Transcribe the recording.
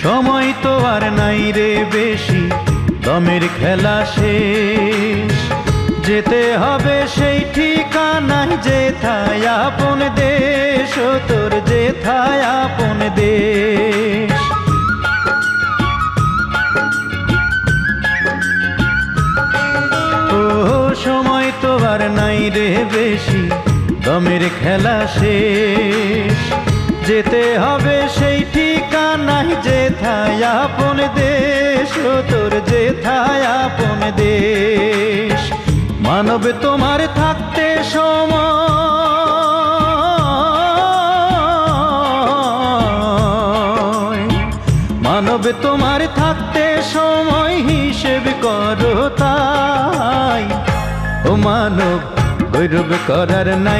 সময় তো আর নাই রে বেশি, দমের খেলা শেষ। যেতে হবে সেই ঠিকানায় যেথায় আপন দেশ, ও তোর যেথায় আপন দেশ। ও সময় তো আর নাই রে বেশি, দমের খেলা শেষ। যেতে হবে সেই ঠিকানায় যেথায় আপন দেশ, ও তোর যেথায় আপন দেশ। মানব তোমার থাকতে সময়, মানব তোমার থাকতে সময় হিসেব করো তাই। ও মানব গৌরব করার নাই